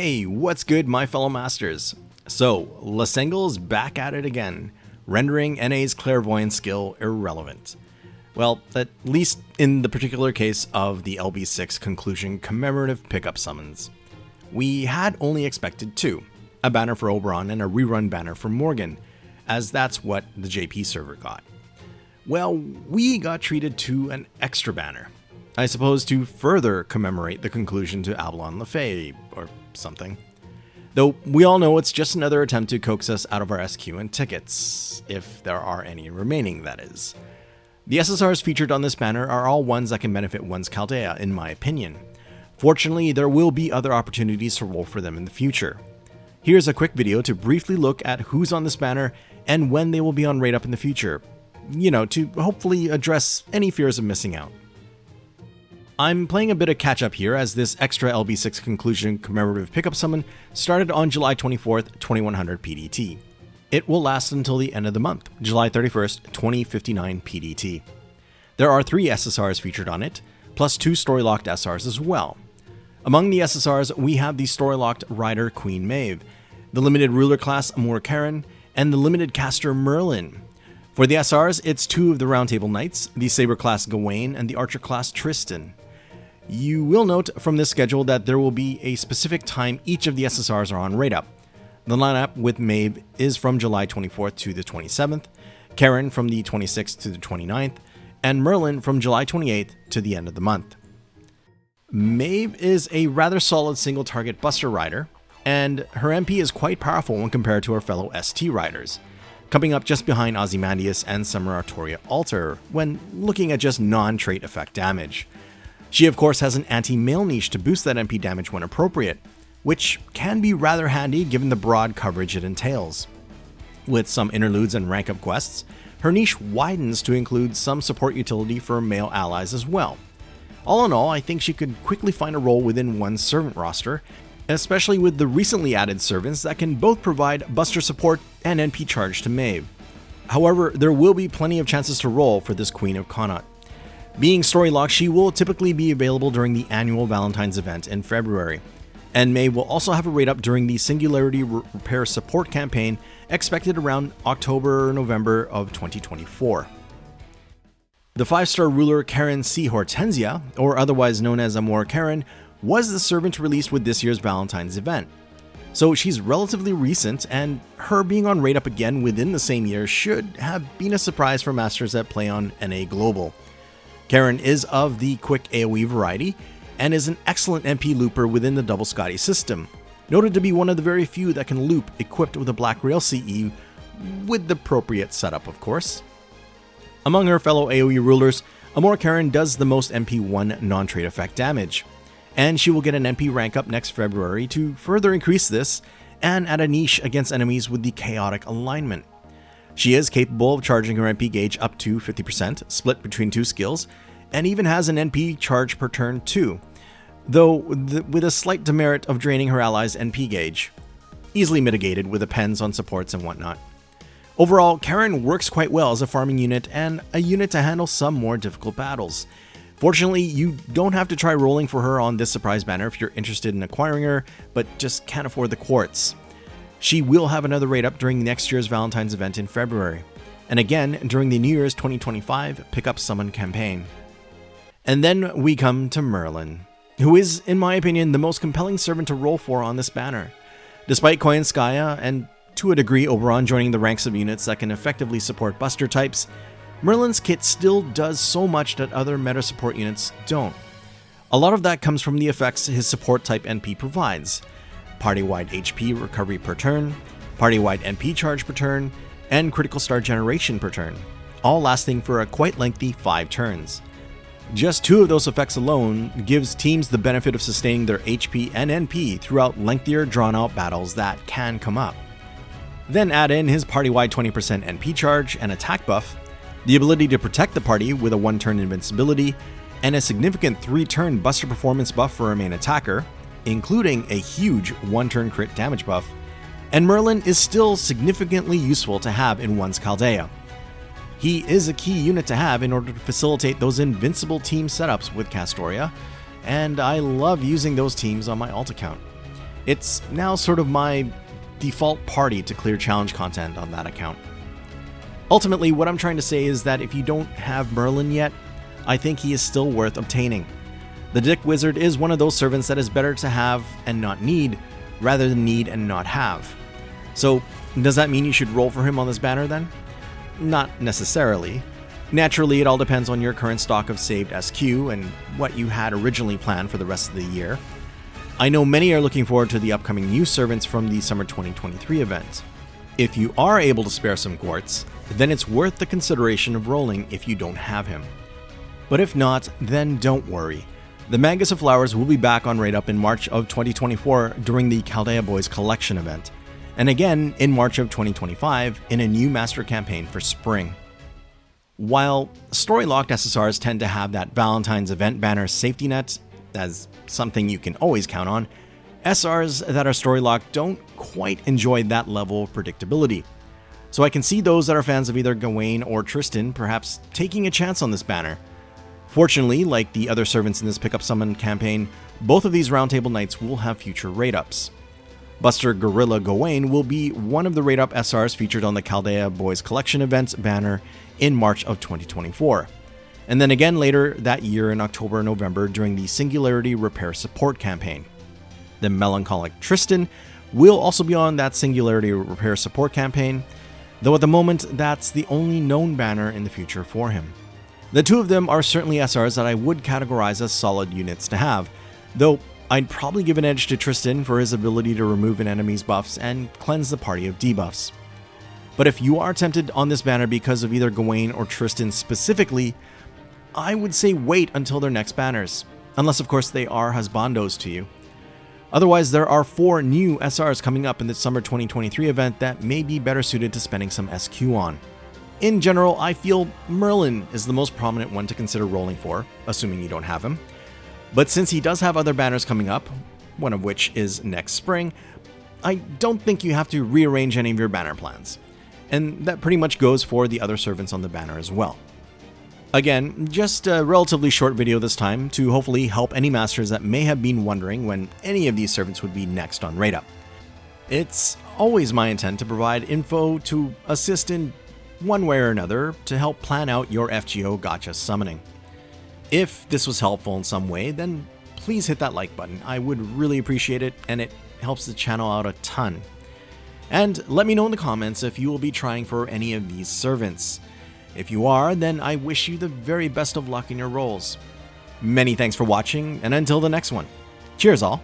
Hey, what's good, my fellow masters? So, Lasengle's back at it again, rendering NA's Clairvoyance skill irrelevant. Well, at least in the particular case of the LB6 conclusion commemorative pickup summons. We had only expected two, a banner for Oberon and a rerun banner for Morgan, as that's what the JP server got. Well, we got treated to an extra banner, I suppose to further commemorate the conclusion to Avalon Lefay, or something. Though we all know it's just another attempt to coax us out of our SQ and tickets, if there are any remaining, that is. The SSRs featured on this banner are all ones that can benefit one's Chaldea, in my opinion. Fortunately, there will be other opportunities to roll for them in the future. Here's a quick video to briefly look at who's on this banner and when they will be on rate up in the future, to hopefully address any fears of missing out. I'm playing a bit of catch up here as this extra LB6 conclusion commemorative pickup summon started on July 24th, 2100 PDT. It will last until the end of the month, July 31st, 2059 PDT. There are 3 SSRs featured on it, plus 2 story-locked SRs as well. Among the SSRs, we have the story-locked Rider Queen Maeve, the limited ruler class Amor Caren, and the limited caster Merlin. For the SRs, it's 2 of the Roundtable Knights, the Saber class Gawain and the Archer class Tristan. You will note from this schedule that there will be a specific time each of the SSRs are on rate up. The lineup with Maeve is from July 24th to the 27th, Caren from the 26th to the 29th, and Merlin from July 28th to the end of the month. Maeve is a rather solid single target buster rider, and her MP is quite powerful when compared to her fellow ST riders, coming up just behind Ozymandias and Summer Artoria Alter when looking at just non-trait effect damage. She of course has an anti-mail niche to boost that MP damage when appropriate, which can be rather handy given the broad coverage it entails. With some interludes and rank up quests, her niche widens to include some support utility for male allies as well. All in all, I think she could quickly find a role within one's servant roster, especially with the recently added servants that can both provide buster support and NP charge to Maeve. However, there will be plenty of chances to roll for this Queen of Connaught. Being story locked, she will typically be available during the annual Valentine's event in February, and Maeve will also have a rate up during the Singularity Repair Support campaign expected around October or November of 2024. The 5-star ruler Caren C. Hortensia, or otherwise known as Amor Caren, was the servant released with this year's Valentine's event. So she's relatively recent, and her being on rate up again within the same year should have been a surprise for masters that play on NA Global. Caren is of the quick AoE variety, and is an excellent MP looper within the Double Scotty system, noted to be one of the very few that can loop equipped with a Black Rail CE, with the appropriate setup of course. Among her fellow AoE rulers, Amor Caren does the most MP1 non-trait effect damage, and she will get an NP rank up next February to further increase this, and add a niche against enemies with the chaotic alignment. She is capable of charging her NP gauge up to 50%, split between 2 skills, and even has an NP charge per turn too, though with a slight demerit of draining her allies' NP gauge, easily mitigated with appends on supports and whatnot. Overall, Caren works quite well as a farming unit and a unit to handle some more difficult battles. Fortunately, you don't have to try rolling for her on this surprise banner if you're interested in acquiring her, but just can't afford the quartz. She will have another rate up during next year's Valentine's event in February, and again during the New Year's 2025 Pickup Summon campaign. And then we come to Merlin, who is, in my opinion, the most compelling servant to roll for on this banner. Despite Koyanskaya and, to a degree, Oberon joining the ranks of units that can effectively support buster types, Merlin's kit still does so much that other meta support units don't. A lot of that comes from the effects his support type NP provides. Party-wide HP recovery per turn, party-wide NP charge per turn, and critical star generation per turn, all lasting for a quite lengthy 5 turns. Just 2 of those effects alone gives teams the benefit of sustaining their HP and NP throughout lengthier drawn-out battles that can come up. Then add in his party-wide 20% NP charge and attack buff, the ability to protect the party with a 1-turn invincibility, and a significant 3-turn buster performance buff for a main attacker, including a huge 1-turn crit damage buff, and Merlin is still significantly useful to have in one's Chaldea. He is a key unit to have in order to facilitate those invincible team setups with Castoria, and I love using those teams on my alt account. It's now sort of my default party to clear challenge content on that account. Ultimately, what I'm trying to say is that if you don't have Merlin yet, I think he is still worth obtaining. The Dick Wizard is one of those servants that is better to have and not need, rather than need and not have. So, does that mean you should roll for him on this banner then? Not necessarily. Naturally, it all depends on your current stock of saved SQ and what you had originally planned for the rest of the year. I know many are looking forward to the upcoming new servants from the Summer 2023 event. If you are able to spare some quartz, then it's worth the consideration of rolling if you don't have him. But if not, then don't worry. The Magus of Flowers will be back on Raid Up in March of 2024 during the Chaldea Boys Collection event, and again in March of 2025 in a new Master campaign for Spring. While story-locked SSRs tend to have that Valentine's event banner safety net as something you can always count on, SRs that are story-locked don't quite enjoy that level of predictability. So I can see those that are fans of either Gawain or Tristan perhaps taking a chance on this banner. Fortunately, like the other servants in this Pickup Summon campaign, both of these Roundtable Knights will have future raid-ups. Buster Gorilla Gawain will be one of the raid-up SRs featured on the Chaldea Boys Collection event banner in March of 2024, and then again later that year in October and November during the Singularity Repair Support campaign. The Melancholic Tristan will also be on that Singularity Repair Support campaign, though at the moment that's the only known banner in the future for him. The two of them are certainly SRs that I would categorize as solid units to have, though I'd probably give an edge to Tristan for his ability to remove an enemy's buffs and cleanse the party of debuffs. But if you are tempted on this banner because of either Gawain or Tristan specifically, I would say wait until their next banners, unless of course they are husbandos to you. Otherwise, there are 4 new SRs coming up in the Summer 2023 event that may be better suited to spending some SQ on. In general, I feel Merlin is the most prominent one to consider rolling for, assuming you don't have him. But since he does have other banners coming up, one of which is next spring, I don't think you have to rearrange any of your banner plans. And that pretty much goes for the other servants on the banner as well. Again, just a relatively short video this time to hopefully help any masters that may have been wondering when any of these servants would be next on Raid Up. It's always my intent to provide info to assist in one way or another to help plan out your FGO gacha summoning. If this was helpful in some way, then please hit that like button. I would really appreciate it, and it helps the channel out a ton. And let me know in the comments if you will be trying for any of these servants. If you are, then I wish you the very best of luck in your rolls. Many thanks for watching, and until the next one, cheers all!